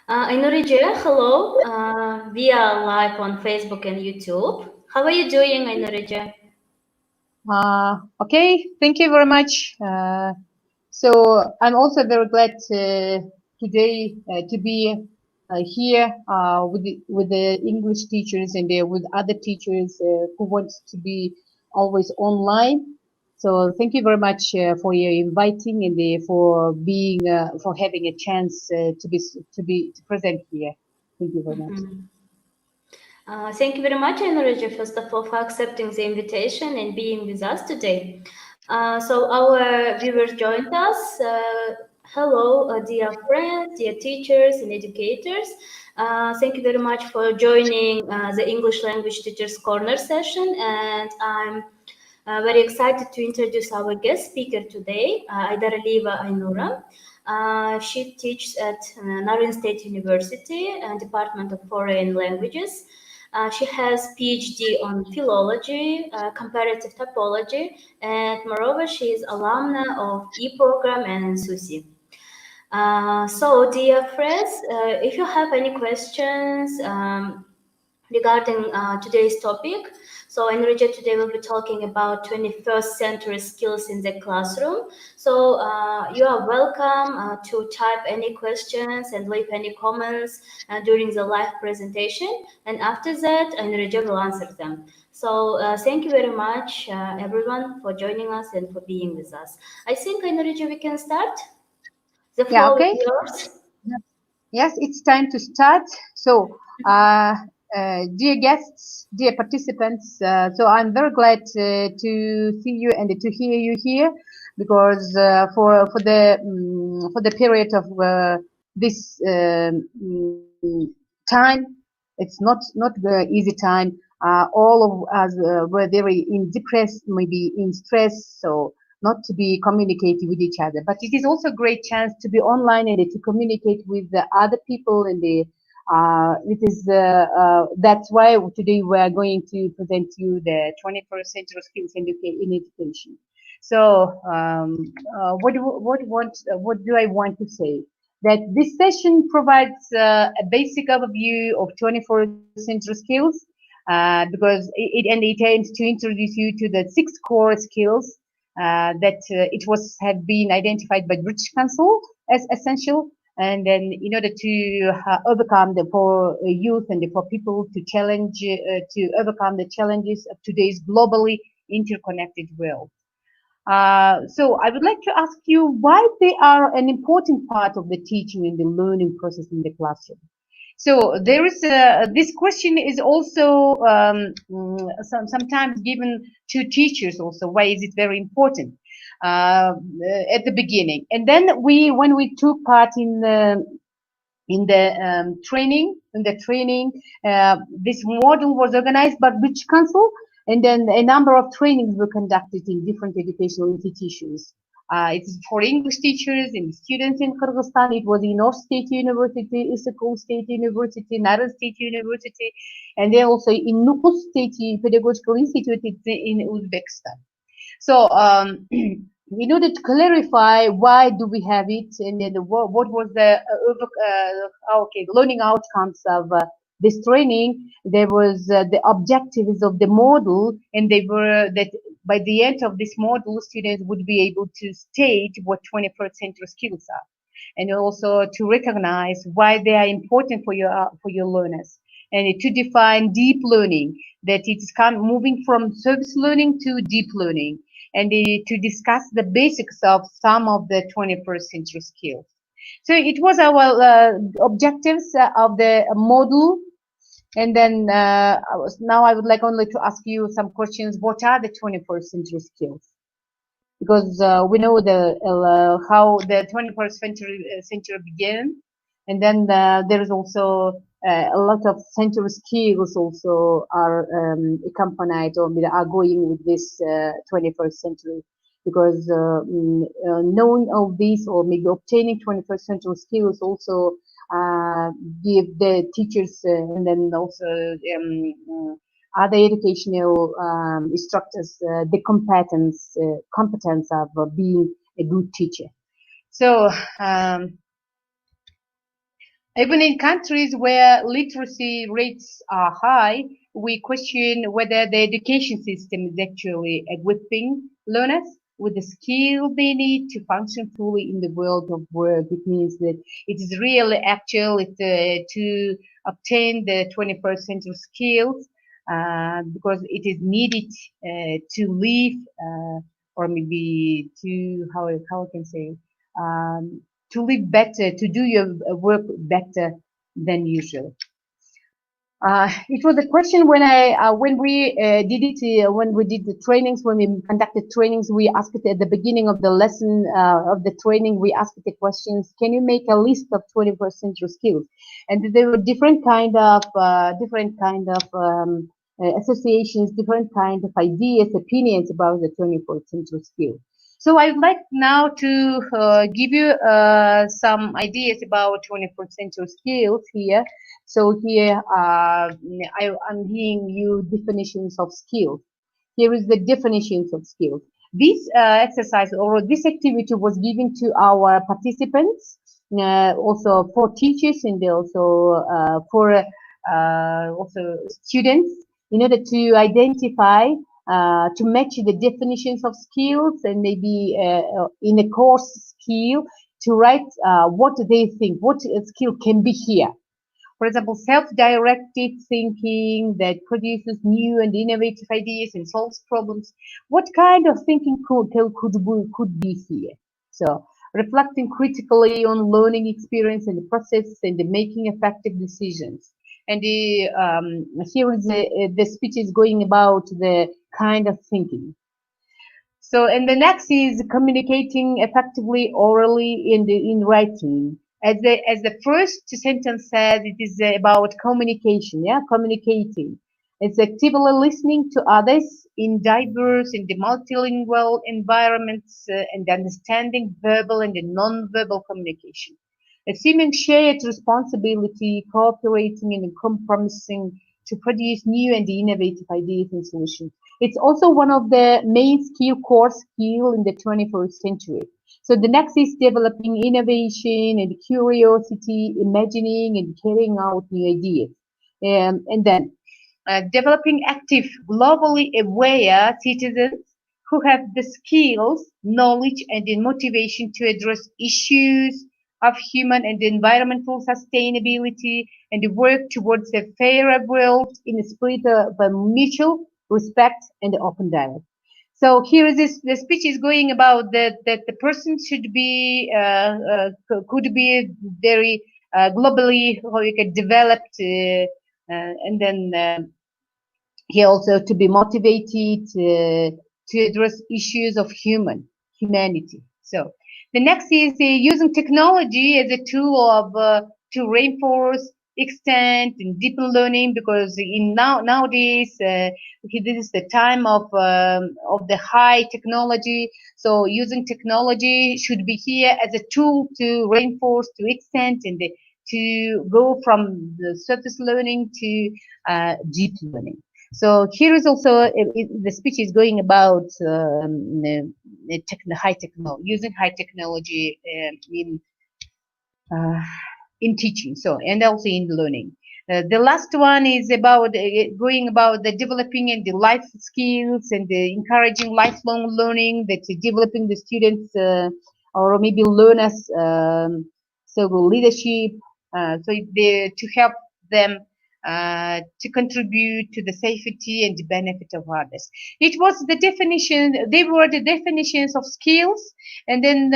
Ainura, hello. We are live on Facebook and YouTube. How are you doing, Ainura? Okay, thank you very much. So I'm also very glad today to be here with the English teachers and with other teachers who want to be always online. So thank you very much for your inviting and for being for having a chance to present here. Thank you very much. Thank you very much, Ainura, first of all, for accepting the invitation and being with us today. So our viewers joined us. Hello, dear friends, dear teachers and educators. Thank you very much for joining the English Language Teachers Corner session. And I'm very excited to introduce our guest speaker today, Aidaralieva Ainura. She teaches at Naryn State University and Department of Foreign Languages. She has PhD on Philology, Comparative Typology, and moreover, she is alumna of E-Program and SUSI. So, dear friends, if you have any questions regarding today's topic, so Enrique today will be talking about 21st century skills in the classroom. So you are welcome to type any questions and leave any comments during the live presentation. And after that, Enrique will answer them. So thank you very much, everyone, for joining us and for being with us. I think, Enrique, we can start. The Yeah. floor Okay. is yours. Yes, it's time to start. So, dear guests, dear participants, so I'm very glad to see you and to hear you here because for the period of this time, it's not the easy time. All of us were very in depressed, maybe in stress, so not to be communicating with each other. But it is also a great chance to be online and to communicate with the other people. And that's why today we are going to present you the 21st century skills in education. So what do I want to say? That this session provides a basic overview of 21st century skills because it aims to introduce you to the six core skills that it was have been identified by British Council as essential, and then in order to overcome the for youth and for people to challenge to overcome the challenges of today's globally interconnected world. So I would like to ask you why they are an important part of the teaching and the learning process in the classroom. So there is this question is also sometimes given to teachers also. Why is it very important at the beginning? And then when we took part in the training, this model was organized by British Council, and then a number of trainings were conducted in different educational institutions. It's for English teachers and students in Kyrgyzstan. It was in North State University, Istanbul State University, Naryn State University, and then also in Nukus State Pedagogical Institute in Uzbekistan. So in order to clarify why do we have it and then what was the learning outcomes of this training, there was the objectives of the model, and they were that by the end of this model, students would be able to state what 21st century skills are, and also to recognize why they are important for your learners, and to define deep learning, that it is moving from service learning to deep learning, and to discuss the basics of some of the 21st century skills. So it was our objectives of the model. And then now I would like only to ask you some questions. What are the 21st century skills? Because we know how the 21st century began, and then there is also a lot of century skills also are accompanied or are going with this 21st century, because knowing all these or maybe obtaining 21st century skills also give the teachers and then also other educational instructors the competence of being a good teacher. So Even in countries where literacy rates are high, we question whether the education system is actually equipping learners with the skill they need to function fully in the world of work. It means that it is really actual to obtain the 21st century skills because it is needed to live or maybe to, how I can say, um, to live better, to do your work better than usual. It was a question when when we did it when we did the trainings, when we conducted trainings, we asked it at the beginning of the lesson of the training. We asked the questions: can you make a list of 21st century skills? And there were different kind of associations, different kind of ideas, opinions about the 21st century skills. So I'd like now to give you some ideas about 21st century skills here. So here I'm giving you definitions of skills. Here is the definitions of skills. This exercise or this activity was given to our participants, also for teachers and also for also students, in order to identify, to match the definitions of skills and maybe in a course skill to write what they think, what skill can be here. For example, self-directed thinking that produces new and innovative ideas and solves problems. What kind of thinking could be here? So, reflecting critically on learning experience and the process and the making effective decisions. And here is the speech is going about the kind of thinking. So, and the next is communicating effectively orally in writing. As the first sentence says, it is about communication. Yeah, communicating. It's actively listening to others in diverse and multilingual environments and understanding verbal and non-verbal communication. Assuming shared responsibility, cooperating and compromising to produce new and innovative ideas and solutions. It's also one of the main core skill in the 21st century. So the next is developing innovation and curiosity, imagining and carrying out new ideas. And then developing active, globally aware citizens who have the skills, knowledge, and the motivation to address issues of human and environmental sustainability and work towards a fairer world in a spirit of mutual respect and open dialogue. So here is this. The speech is going about that the person should be could be very globally how you can developed, and then he also to be motivated to address issues of humanity. So the next is using technology as a tool of to reinforce, extend, and deepen learning because in nowadays this is the time of the high technology. So using technology should be here as a tool to reinforce, to extend, and to go from the surface learning to deep learning. So here is also the speech is going about high technology, using high technology uh, in teaching. So and also in learning. The last one is about going about the developing and the life skills and the encouraging lifelong learning. That's developing the students or maybe learners. So leadership. So to help them to contribute to the safety and the benefit of others. It was the definition, they were the definitions of skills, and then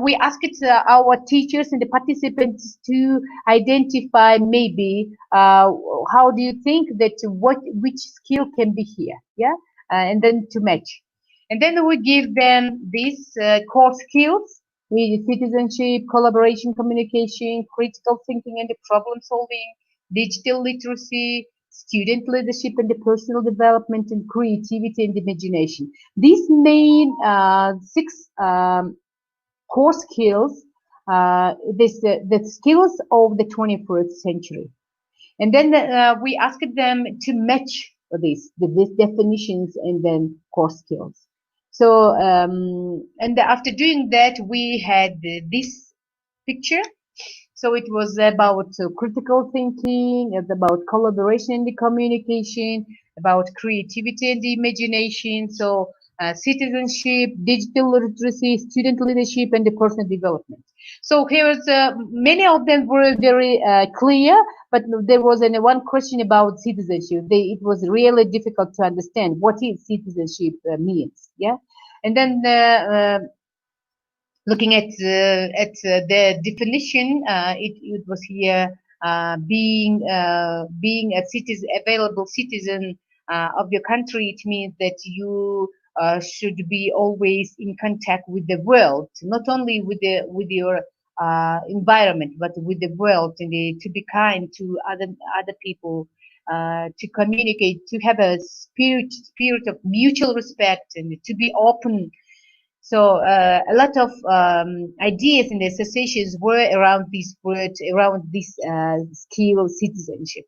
we asked our teachers and the participants to identify maybe how do you think that which skill can be here, yeah, and then to match. And then we give them these core skills with citizenship, collaboration, communication, critical thinking and problem solving, digital literacy, student leadership and the personal development and creativity and imagination. These main six core skills, the skills of the 21st century. And then we asked them to match these definitions and then core skills. So, and after doing that, we had this picture. So it was about critical thinking, it's about collaboration and the communication, about creativity and the imagination. So citizenship, digital literacy, student leadership, and the personal development. So here's many of them were very clear, but there was one question about citizenship. It was really difficult to understand what is citizenship means. Yeah, and then looking the definition, it was here being a citizen, available citizen of your country. It means that you should be always in contact with the world, not only with your environment, but with the world, and to be kind to other people, to communicate, to have a spirit of mutual respect, and to be open. So a lot of ideas in the associations were around this word, around this skill citizenship.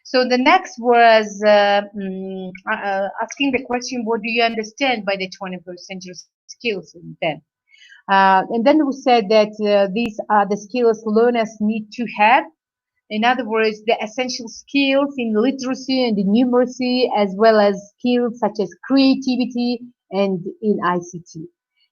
So the next was asking the question, what do you understand by the 21st century skills? And then we said that these are the skills learners need to have. In other words, the essential skills in literacy and in numeracy, as well as skills such as creativity and in ICT.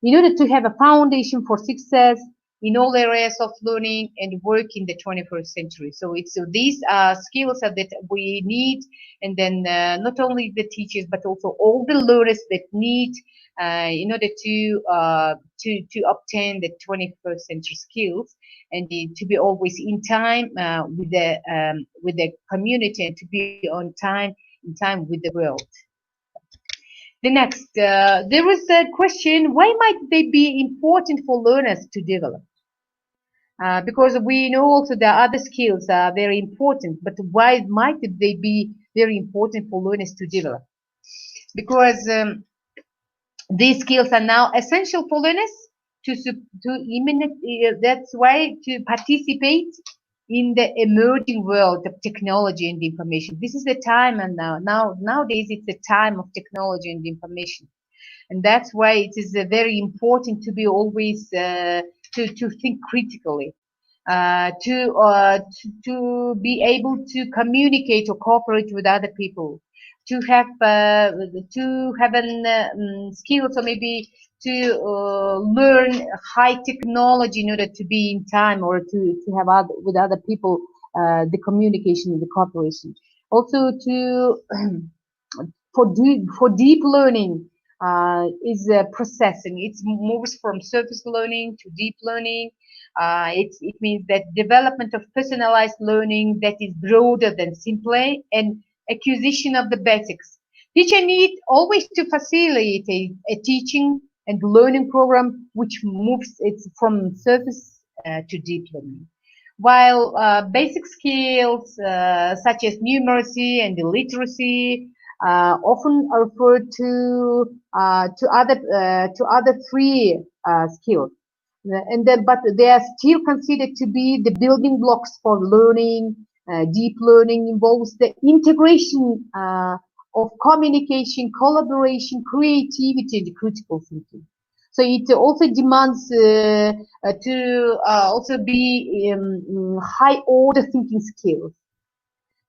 In order to have a foundation for success in all areas of learning and work in the 21st century. So these skills are that we need, and then not only the teachers, but also all the learners that need in order to obtain the 21st century skills, and to be always in time with the community, and to be on time, in time with the world. The next, there is a question: why might they be important for learners to develop? Because we know also the other skills are very important, but why might they be very important for learners to develop? Because these skills are now essential for learners that's why to participate in the emerging world of technology and information. This is the time, and nowadays it's the time of technology and information, and that's why it is very important to be always to think critically, to be able to communicate or cooperate with other people, to have an skills, or maybe to learn high technology in order to be in time, or to have with other people the communication and the cooperation. Also to for deep learning is processing. It moves from surface learning to deep learning. It means that development of personalized learning that is broader than simply an acquisition of the basics. Teacher need always to facilitate a teaching and learning program which moves it from surface to deep learning. While basic skills such as numeracy and literacy often are referred to other three skills, but they are still considered to be the building blocks for learning. Deep learning involves the integration of communication, collaboration, creativity, and critical thinking. So it also demands to also be high order thinking skills,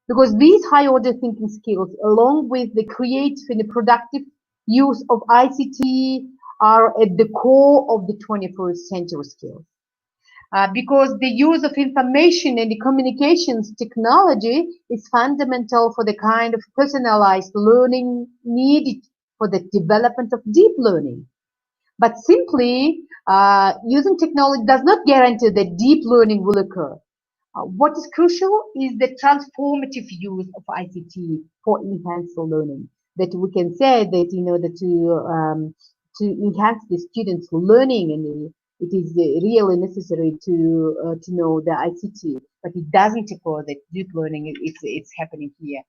because these high order thinking skills, along with the creative and the productive use of ICT, are at the core of the 21st century skills. Because the use of information and the communications technology is fundamental for the kind of personalized learning needed for the development of deep learning. But simply using technology does not guarantee that deep learning will occur. What is crucial is the transformative use of ICT for enhanced learning. That we can say that in order to enhance the students' learning, and it is really necessary to know the ICT, but it doesn't occur that deep learning it's happening here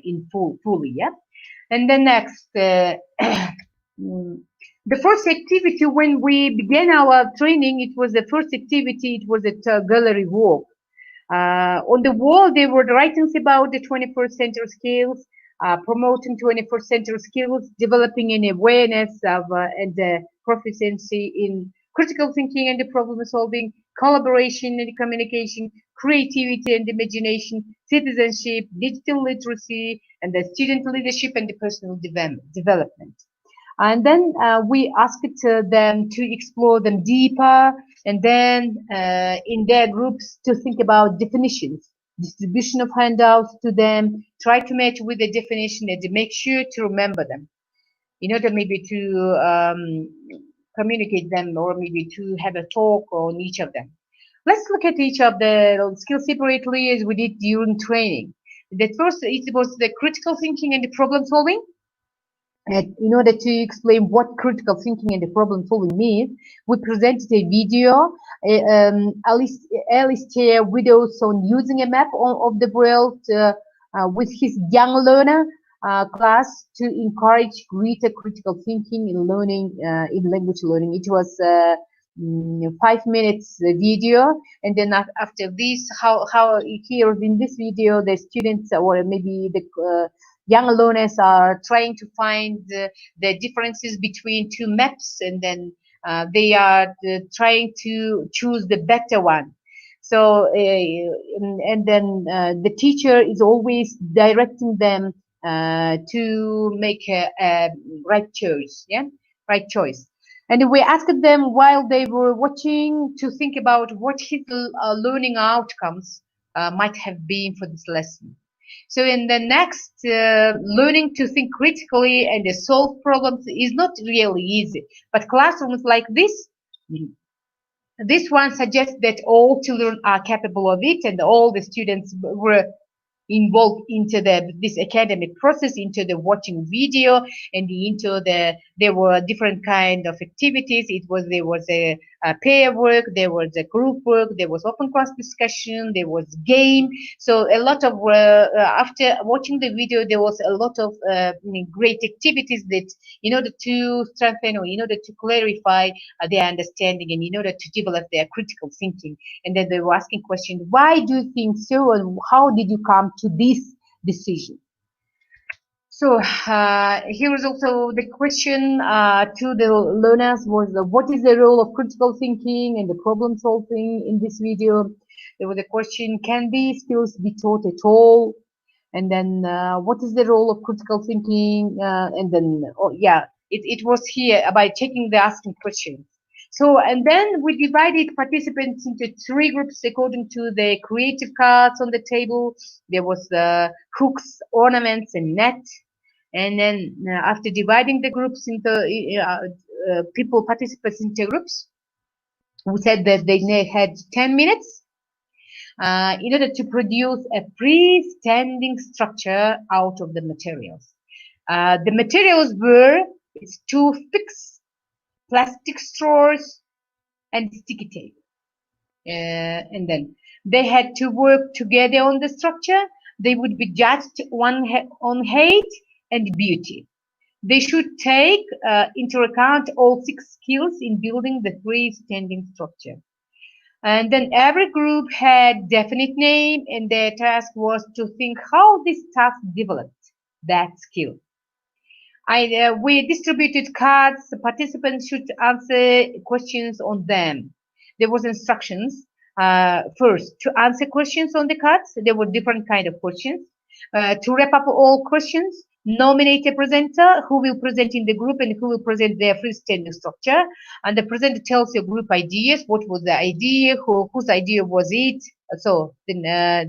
in fully. Yeah. And then next. The first activity when we began our training, it was the first activity, it was a gallery walk. On the wall, there were writings about the 21st century skills, promoting 21st century skills, developing an awareness of and proficiency in critical thinking and the problem solving, collaboration and communication, creativity and imagination, citizenship, digital literacy, and the student leadership and the personal development. And then we asked them to explore them deeper, and then in their groups to think about definitions, distribution of handouts to them, try to match with the definition and to make sure to remember them in order maybe to communicate them or maybe to have a talk on each of them. Let's look at each of the skills separately as we did during training. The first, it was the critical thinking and the problem solving. In order to explain what critical thinking and the problem solving means, we presented a video, Alistair videos on using a map of the world with his young learner class to encourage greater critical thinking in learning, in language learning. It was 5 minutes video, and then after this, how here in this video the students or maybe the young learners are trying to find the differences between two maps, and then they are trying to choose the better one. So and then the teacher is always directing them to make a right choice, right choice. And we asked them while they were watching to think about what his learning outcomes might have been for this lesson. So in the next, learning to think critically and solve problems is not really easy. But classrooms like this one suggests that all children are capable of it, and all the students were involved into this academic process, into the watching video, and into there were different kind of activities. There was a pair work, there was a group work, there was open class discussion, there was game. So a lot of after watching the video, there was a lot of great activities that in order to strengthen or in order to clarify their understanding and in order to develop their critical thinking. And then they were asking questions: why do you think so, and how did you come to this decision? So here is also the question to the learners was what is the role of critical thinking and the problem solving in this video? There was a question: can these skills be taught at all? And then what is the role of critical thinking? And then it was here by checking the asking questions. So, and then we divided participants into 3 groups according to the creative cards on the table. There was hooks, ornaments, and net. And then after dividing the groups into participants into groups, we said that they had 10 minutes in order to produce a freestanding structure out of the materials. The materials were toothpicks, plastic straws, and sticky tape. And then they had to work together on the structure. They would be judged on height and beauty. They should take into account all 6 skills in building the freestanding structure. And then every group had definite name, and their task was to think how this task developed that skill. We distributed cards. The participants should answer questions on them. There was instructions first to answer questions on the cards. There were different kind of questions. To wrap up all questions, nominate a presenter who will present in the group and who will present their freestanding structure. And the presenter tells your group ideas. What was the idea? Whose idea was it? So then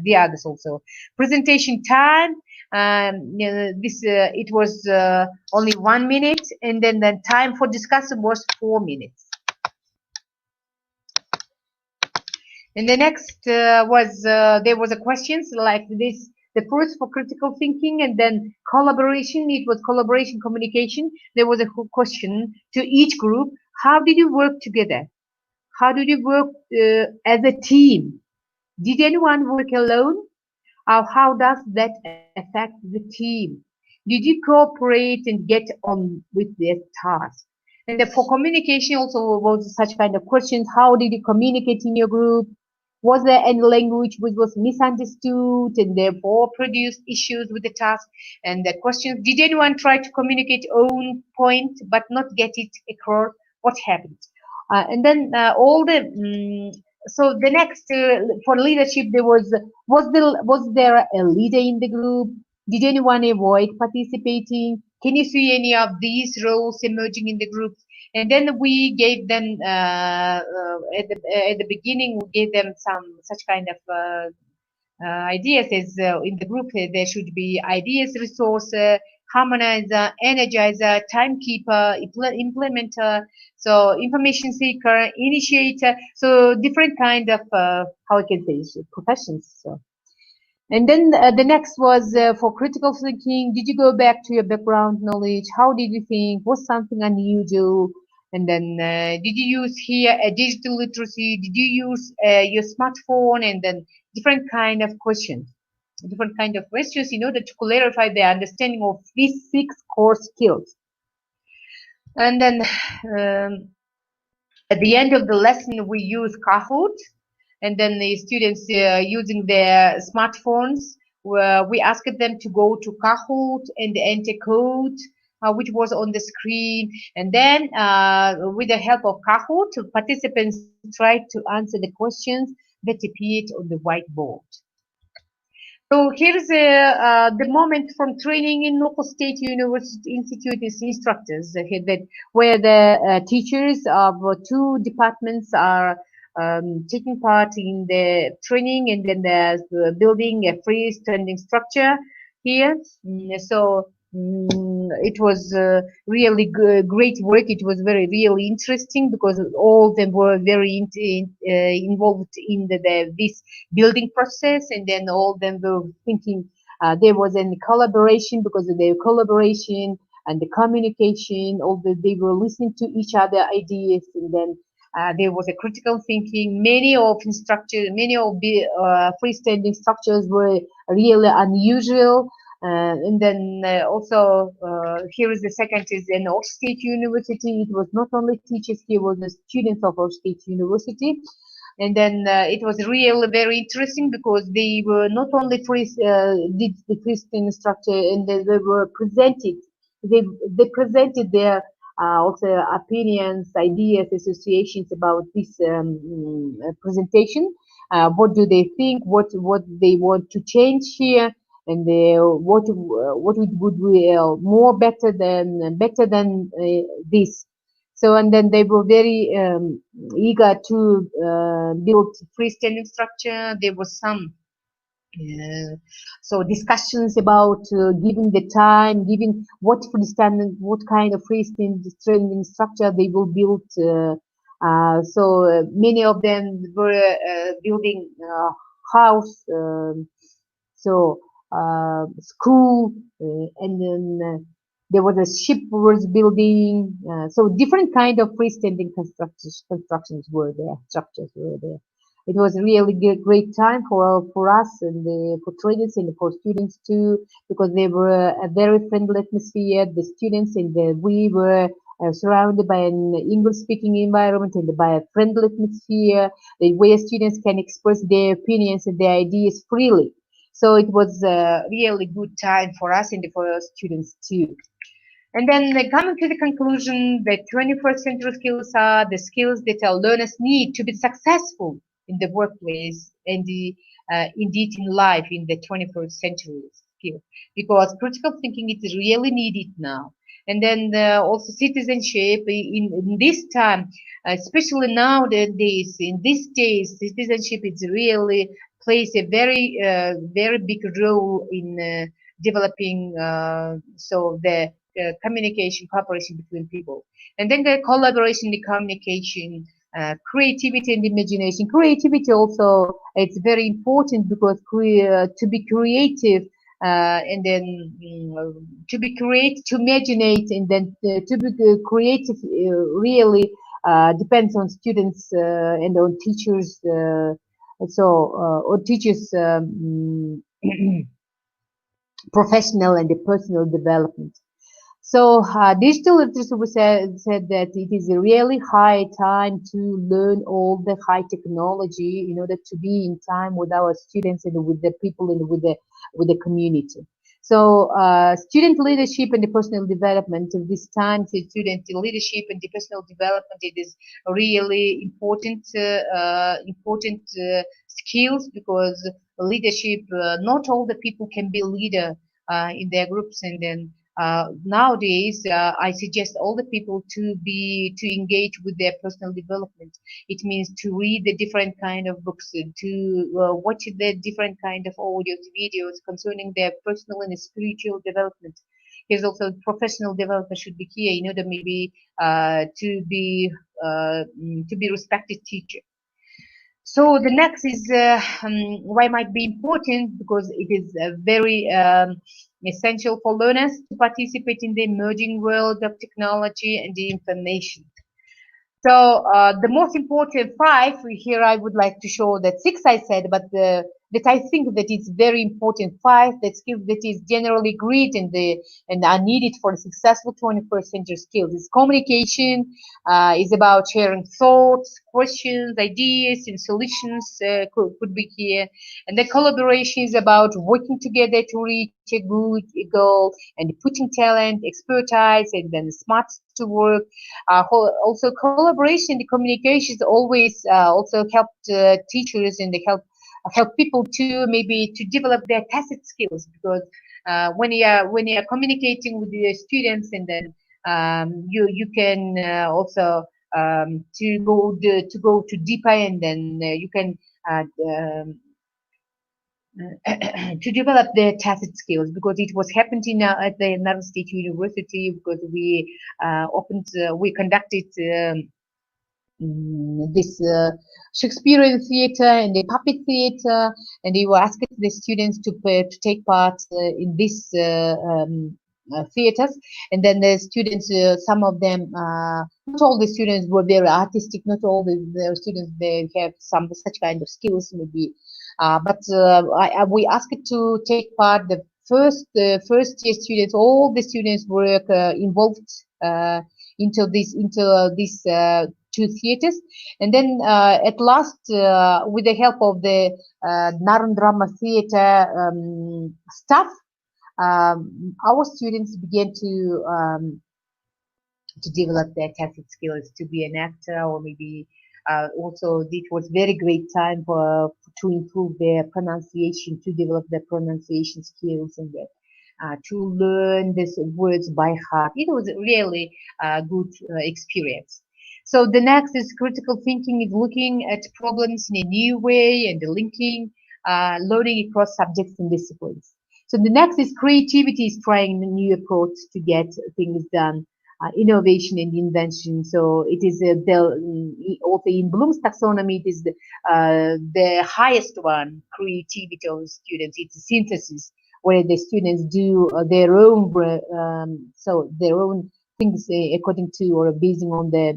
the others also. Presentation time. It was only 1 minute, and then the time for discussion was 4 minutes. And the next there was a questions like this. The first for critical thinking, and then collaboration. It was collaboration communication. There was a question to each group: how did you work together? How did you work as a team? Did anyone work alone? How does that affect the team? Did you cooperate and get on with the task? And for communication also was such kind of questions. How did you communicate in your group? Was there any language which was misunderstood and therefore produced issues with the task? And the question: did anyone try to communicate own point but not get it across? What happened? And then all the so the next for leadership, was there a leader in the group? Did anyone avoid participating? Can you see any of these roles emerging in the group? And then we gave them at the beginning, we gave them some such kind of ideas as in the group. There should be ideas resource, harmonizer, energizer, timekeeper, implementer, so information seeker, initiator, so different kind of how I can say professions. So. And then the next was for critical thinking. Did you go back to your background knowledge? How did you think? Was something unusual? And then did you use here a digital literacy? Did you use your smartphone? And then different kind of questions, in order to clarify the understanding of these 6 core skills. And then at the end of the lesson, we use Kahoot, and then the students using their smartphones, we asked them to go to Kahoot and enter code, which was on the screen. And then with the help of Kahoot, participants tried to answer the questions that appeared on the whiteboard. So here's the moment from training in local state university institutes instructors where the teachers of 2 departments are taking part in the training, and then there's building a freestanding structure here. So it was really great work. It was really interesting because all of them were very involved in this building process, and then all of them were thinking there was a collaboration because of their collaboration and the communication. They were listening to each other ideas, and then there was a critical thinking. Many of the freestanding structures were really unusual. And then also here is the second is in Oxford State University. It was not only teachers, here was the students of Oxford State University. And then it was really very interesting because they were not only did the freestanding structure, and they were presented. They presented their also opinions, ideas, associations about this presentation. What do they think? What they want to change here? And what would be more better than this. So, and then they were very eager to build freestanding structure. There was some so discussions about giving the time, giving what kind of freestanding structure they will build. So many of them were building house. So school, and then there was a ship was building. So different kind of freestanding constructions were there, structures were there. It was really great time for us and for trainers and for students too, because they were a very friendly atmosphere. The students and we were surrounded by an English-speaking environment and by a friendly atmosphere, where students can express their opinions and their ideas freely. So it was a really good time for us and for students too. And then coming to the conclusion, the 21st century skills are the skills that our learners need to be successful in the workplace and indeed in life in the 21st century skill, because critical thinking is really needed now. And then also citizenship in this time, especially nowadays, in these days, citizenship is really plays a very big role in developing so the communication, cooperation between people. And then the collaboration, the communication, creativity and imagination. Creativity also, it's very important because to be creative and then to imaginate, and then to be creative really depends on students and on teachers. Or teachers professional and the personal development. So digital literacy said that it is a really high time to learn all the high technology in order to be in time with our students and with the people and with the community. So student leadership and the personal development of this time, so student leadership and the personal development, it is really important skills, because leadership, not all the people can be leader in their groups. And then nowadays, I suggest all the people to engage with their personal development. It means to read the different kind of books, to watch the different kind of audios, videos concerning their personal and spiritual development. Here's also professional development should be here in order maybe to be respected teacher. So the next is why might be important, because it is very essential for learners to participate in the emerging world of technology and the information. So the most important five here, I would like to show that six I said, but that I think that it's very important five that skills that is generally agreed and are needed for successful 21st century skills. Is communication, is about sharing thoughts, questions, ideas, and solutions could be here. And the collaboration is about working together to reach a good goal, and putting talent, expertise, and then smarts to work. Also, collaboration and communications always also help teachers, and they help people to maybe to develop their tacit skills, because when you are communicating with the students, and then you can also to go to deeper, and then you can uh, um, to develop their tacit skills, because it was happening at the Naryn State University, because we conducted this Shakespearean theater and the puppet theater, and they were asked the students to take part in this theaters. And then the students, some of them, not all the students were very artistic, not all the students they have some such kind of skills maybe, but we asked to take part. The first year students, all the students were involved into these two theaters. And then at last, with the help of the Naryn Drama Theater staff, our students began to develop their tacit skills to be an actor, or maybe also it was very great time to improve their pronunciation, to develop their pronunciation skills, and to learn these words by heart. It was really a good experience. So the next is critical thinking, is looking at problems in a new way, and the linking, learning across subjects and disciplines. So the next is creativity, is trying a new approach to get things done. Innovation and invention. So it is also in Bloom's taxonomy, it is the highest one, creativity of students. It's a synthesis where the students do their own their own things according to or basing on their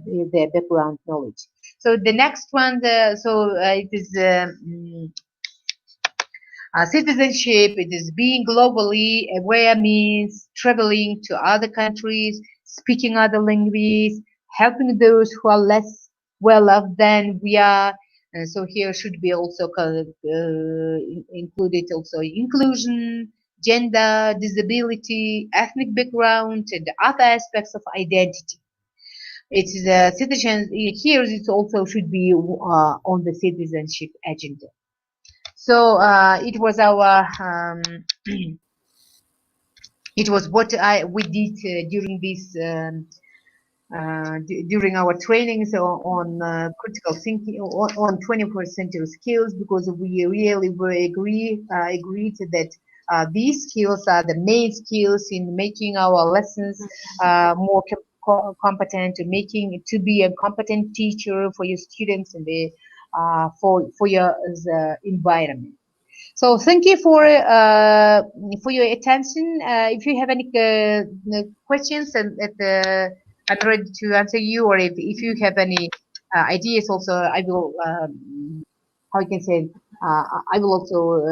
background knowledge. So the next one, it is citizenship. It is being globally aware, means traveling to other countries, speaking other languages, helping those who are less well off than we are. So here should be also included also inclusion, gender, disability, ethnic background, and other aspects of identity. It is a citizen. Here it also should be on the citizenship agenda. So it was our it was what we did during this during our trainings on critical thinking on 21st century skills, because we really were agreed that these skills are the main skills in making our lessons more competent, to be a competent teacher for your students and for your environment. So thank you for your attention. If you have any questions, I'm ready to answer you. Or if you have any ideas, also I will how I can say I will also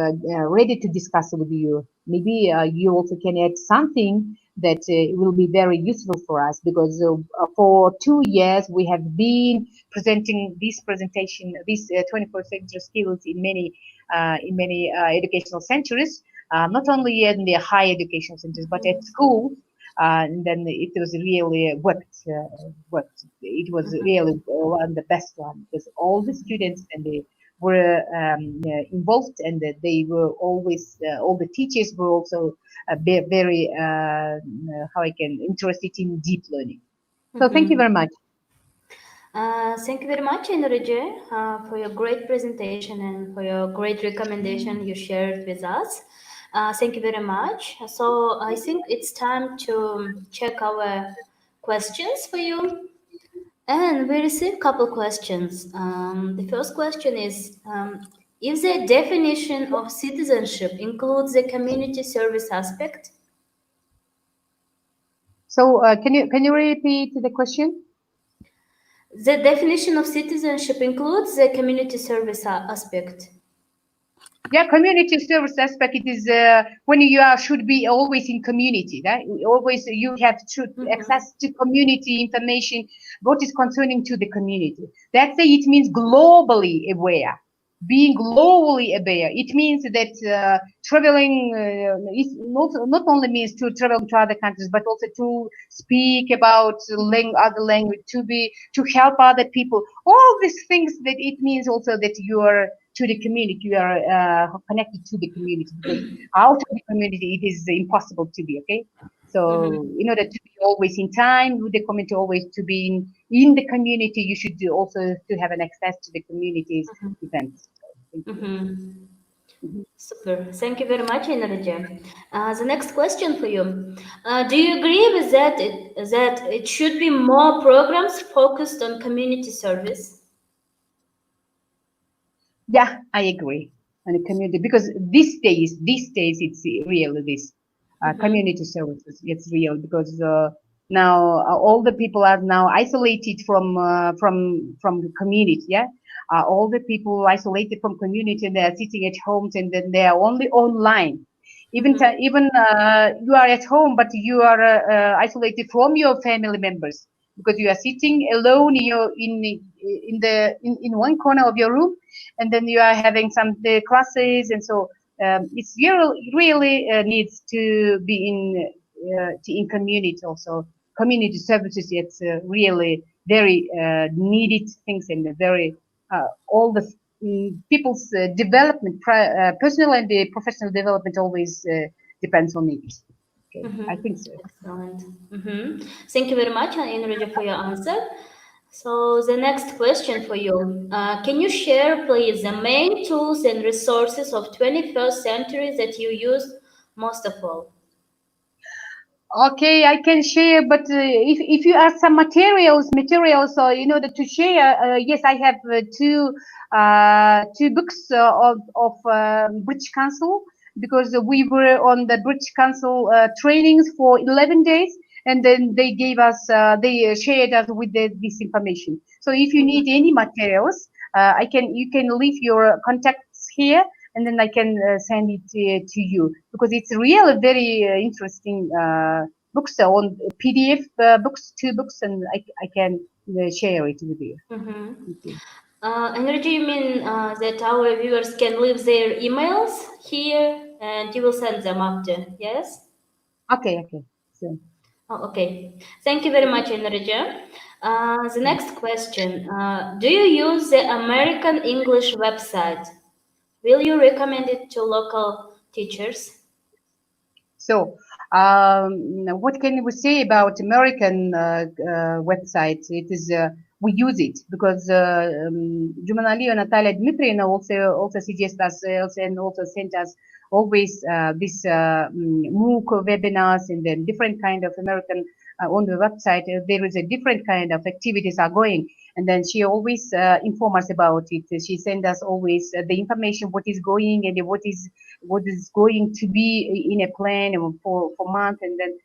ready to discuss with you. Maybe you also can add something that will be very useful for us, because for 2 years we have been presenting this presentation, these 21st century skills in many educational centers. not only in the higher education centers, but at school. And then it was really worked. It was really one of the best one because all the students and they were involved, and they were always all the teachers were also very how I can interested in deep learning. So thank you very much. Thank you very much, Ainura, for your great presentation and for your great recommendation you shared with us. Thank you very much. So I think it's time to check our questions for you. And we received a couple questions. The first question is, if the definition of citizenship includes the community service aspect? So can you repeat the question? The definition of citizenship includes the community service aspect. Yeah, community service aspect. It is when you are should be always in community. Right? Always you have to access to community information. What is concerning to the community? That's it means globally aware. Being globally aware, it means that traveling is not only means to travel to other countries, but also to speak about other language, to help other people. All these things that it means also that you are to the community, you are connected to the community, because out of the community it is impossible to be. Okay, so in order to be always in time with the community, always to be in the community, you should also to have an access to the community's events. Super. Thank you very much, Ainura. The next question for you. Do you agree with that it should be more programs focused on community service? Yeah, I agree on the community, because these days it's real, this community services. It's real because now all the people are now isolated from the community. Yeah, all the people isolated from community, and they are sitting at homes, and then they are only online. Even you are at home, but you are isolated from your family members, because you are sitting alone in one corner of your room, and then you are having some classes, and so it's really needs to be in community also. Community services, it's really very needed things, and very all the people's development, personal and the professional development always depends on it. Okay, I think so. Excellent. Thank you very much, Ainura, for your answer. So the next question for you. Can you share, please, the main tools and resources of 21st century that you use most of all? Okay, I can share, but if you ask some materials, so in order to share, yes, I have two books of British Council, because we were on the British Council trainings for 11 days, and then they gave us, they shared us with this information. So if you need any materials, you can leave your contacts here, and then I can send it to you, because it's really very interesting books on PDF books, two books, and I can share it with you. Okay. Ainura, you mean that our viewers can leave their emails here and you will send them after, yes? Okay. So. Oh, okay. Thank you very much, Ainura. The next question. Do you use the American English website? Will you recommend it to local teachers? So, what can we say about American websites? It is we use it because Jumanali and Natalia Dmitrievna also suggest us and also sent us always this MOOC webinars, and then different kind of American on the website. There is a different kind of activities are going, and then she always inform us about it. She send us always the information what is going and what is going to be in a plan for month, and then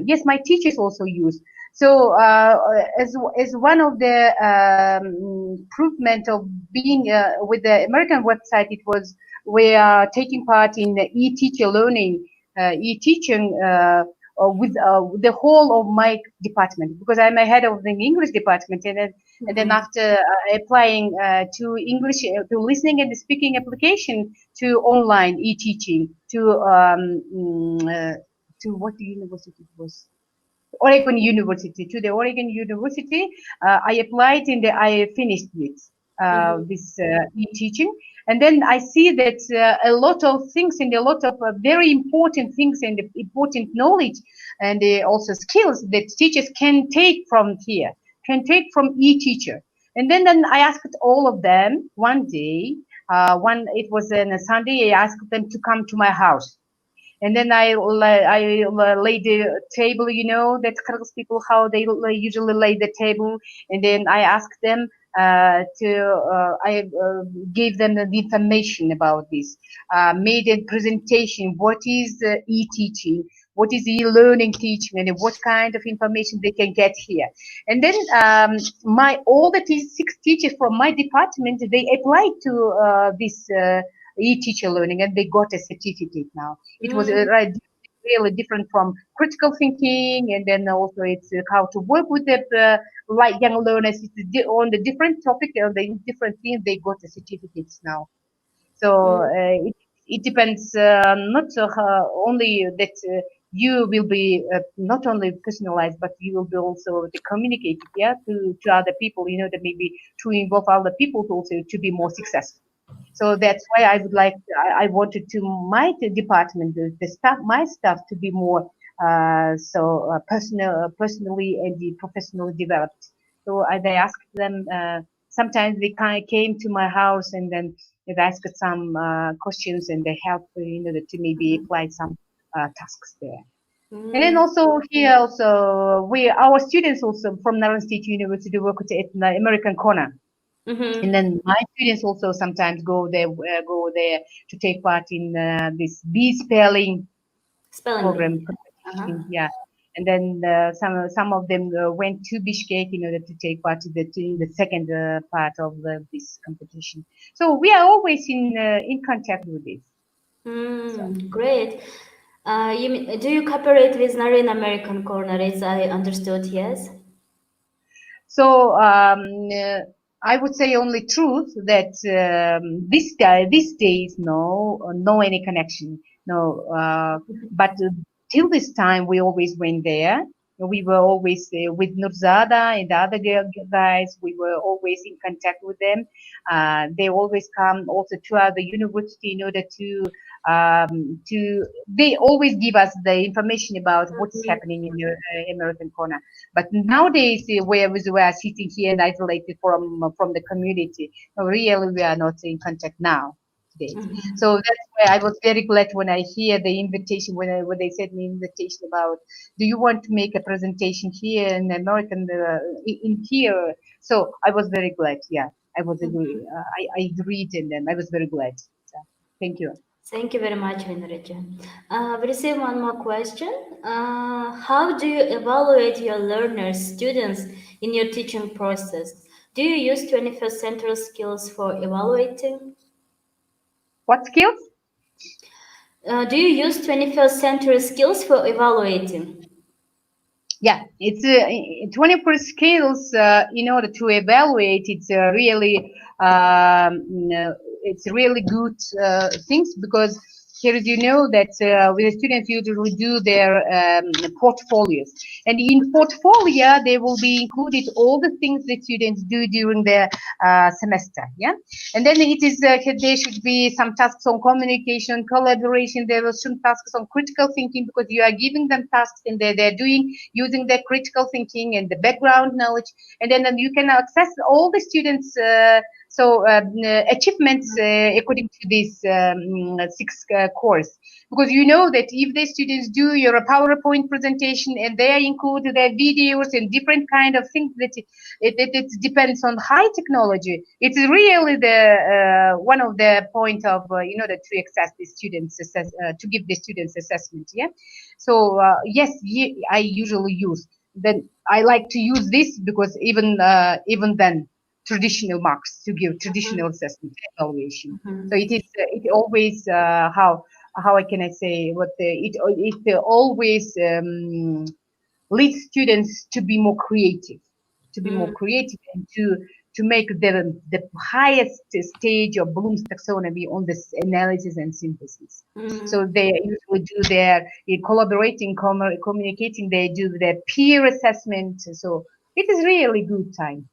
yes, my teachers also use. So as one of the improvement of being with the American website, it was we are taking part in e-teacher learning, e-teaching with the whole of my department, because I'm a head of the English department, and And then after applying to English, to listening and speaking application to online e-teaching to what university it was? Oregon University. To the Oregon University, I applied and I finished it, this e-teaching. And then I see that a lot of things and a lot of very important things and important knowledge and also skills that teachers can take from here, can take from e-teacher. And then I asked all of them one day, it was on a Sunday, I asked them to come to my house. And then I laid the table, you know, that Kyrgyz people, how they usually lay the table. And then I asked them I gave them the information about this, made a presentation, what is e-teaching, what is e-learning teaching, and what kind of information they can get here. And then all the six teachers from my department, they applied to this e-teacher learning, and they got a certificate now. It was really different from critical thinking, and then also it's how to work with the like young learners. It's on the different topic, on the different things, they got the certificates now. So it depends not only that you will be not only personalized, but you will be also the communicated, yeah, to other people, you know, that maybe to involve other people to also to be more successful. So that's why I would like, I wanted to my department, the staff, my staff to be more personally and professionally developed. So I asked them, sometimes they kind of came to my house and then they asked some questions and they helped, you know, to maybe apply some tasks there. And then also here also, our students also from Naryn State University work at the American Corner. And then my students also sometimes go there to take part in this B spelling program competition. Yeah, and then some of them went to Bishkek in order to take part in the second part of this competition. So we are always in contact with this. Great. Do you cooperate with Naryn American Corner, as I understood? Yes. So I would say only truth that these days no any connection, no. But till this time we always went there. We were always with Nurzada and the other guys. We were always in contact with them. They always come also to the university in order they always give us the information about what is happening in the American Corner. But nowadays, where we are sitting here and isolated from the community, really we are not in contact now. So that's why I was very glad when I hear the invitation, when they sent me invitation about, do you want to make a presentation here in American, in here? So I was very glad. Yeah, I was I agreed, and then I was very glad. So, thank you. Thank you very much, Ainura. We receive one more question. How do you evaluate your learners, students in your teaching process? Do you use 21st century skills for evaluating? What skills? Do you use 21st century skills for evaluating? Yeah, it's 21st skills in order to evaluate. It's really good things, because here you know that with the students usually do their portfolios, and in portfolio they will be included all the things that students do during the semester. Yeah, and then it is there should be some tasks on communication, collaboration. There are some tasks on critical thinking, because you are giving them tasks and they're doing using their critical thinking and the background knowledge, and then you can access all the students. Achievements according to this six course, because you know that if the students do your PowerPoint presentation and they include their videos and different kind of things, that it depends on high technology. It's really the one of the point of that to access the students to give the students assessment. Yeah, so yes, I usually use. Then I like to use this, because even then traditional marks to give traditional assessment evaluation. So it always how can I say what it always leads students to be more creative, to be more creative, and to make the highest stage of Bloom's taxonomy on this analysis and synthesis. So they usually do their collaborating, communicating. They do their peer assessment. So it is really good time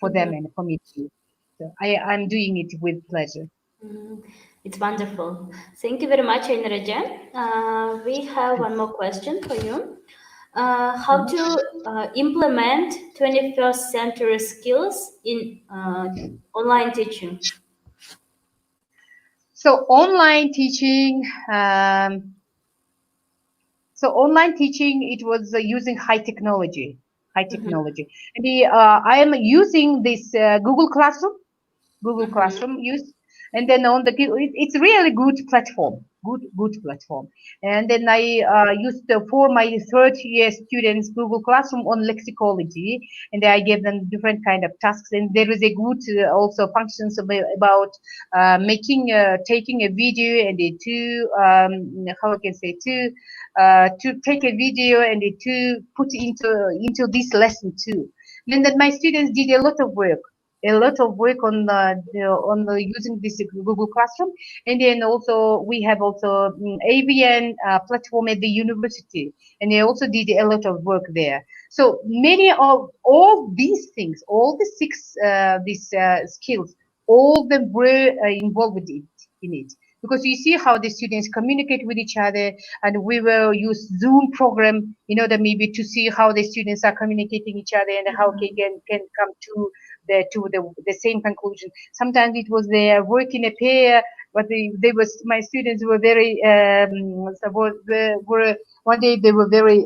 for them and for me too. So I'm doing it with pleasure. It's wonderful. Thank you very much, Ainura. We have one more question for you. How to implement 21st century skills in online teaching? So online teaching, it was using high technology. And I am using this Google Classroom use, and then on it's really good platform, good platform. And then I used for my third year students Google Classroom on lexicology, and I gave them different kind of tasks. And there is a good also functions about taking a video and how I can say to take a video and to put into this lesson too. And then my students did a lot of work on using this Google Classroom. And then also we have also AVN platform at the university, and they also did a lot of work there. So many of all these things, all the six these skills, all of them were involved in it. Because you see how the students communicate with each other, and we will use Zoom program in order maybe to see how the students are communicating each other and how they can come to the same conclusion. Sometimes it was their work in a pair, but my students were very were one day they were very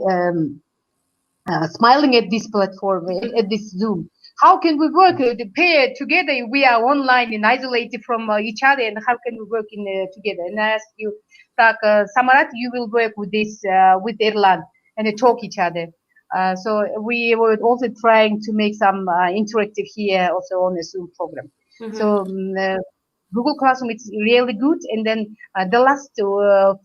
smiling at this platform, at this Zoom. How can we work pair together? We are online and isolated from each other, and how can we work together? And I ask you, Samarat, you will work with this with Erlan and talk each other. So we were also trying to make some interactive here also on the Zoom program. So Google Classroom, it's really good. And then the last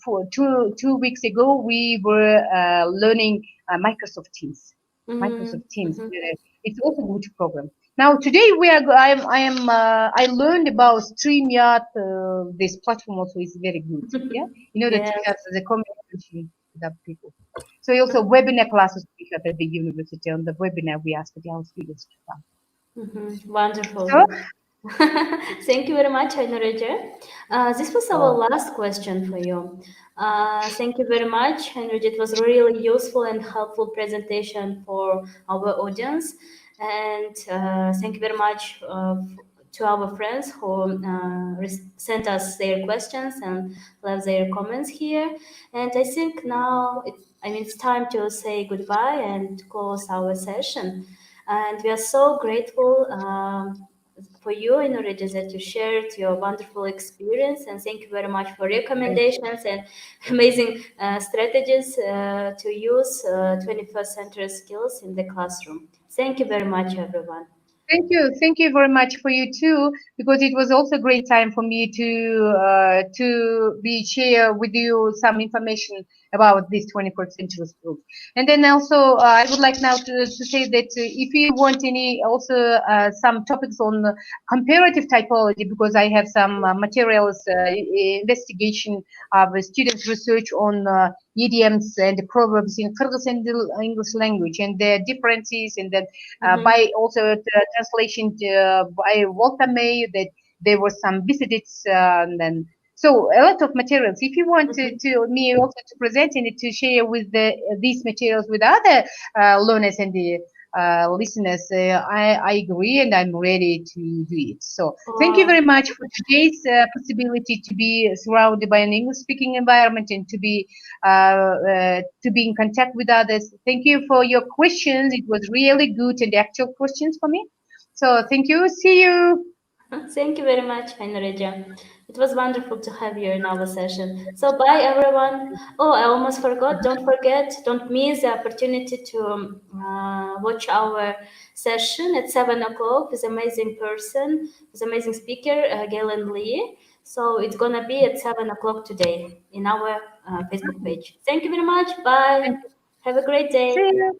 for 2 weeks ago, we were learning Microsoft Teams. It's also a good program. Now today I learned about StreamYard. This platform also is very good. Yeah, that you have the communication with other people. So also webinar classes we have at the university. On the webinar, we ask our students to come. Wonderful. So, thank you very much, Ainura. This was our last question for you. Thank you very much, Ainura. It was really useful and helpful presentation for our audience. And thank you very much to our friends who sent us their questions and left their comments here. And I think now it's time to say goodbye and close our session. And we are so grateful for you, Ainura, that you shared your wonderful experience, and thank you very much for recommendations and amazing strategies to use 21st century skills in the classroom. Thank you very much, everyone. Thank you very much for you too, because it was also a great time for me to share with you some information about this 21st century skills. And then also I would like now to say that if you want any also some topics on comparative typology, because I have some materials investigation of students' research on idioms and proverbs in Kyrgyz and English language and their differences, and then by also translation by Walter May, that there were some visits and then so a lot of materials. If you want to me also to present and to share with these materials with other learners and the listeners, I agree and I'm ready to do it. So thank you very much for today's possibility to be surrounded by an English-speaking environment and to be in contact with others. Thank you for your questions. It was really good and actual questions for me. So thank you. See you. Thank you very much, Ainura. It was wonderful to have you in our session. So bye, everyone. Oh, I almost forgot. Don't miss the opportunity to watch our session at 7 o'clock with amazing person, with amazing speaker, Galen Lee. So it's going to be at 7 o'clock today in our Facebook page. Thank you very much. Bye. Have a great day. See you.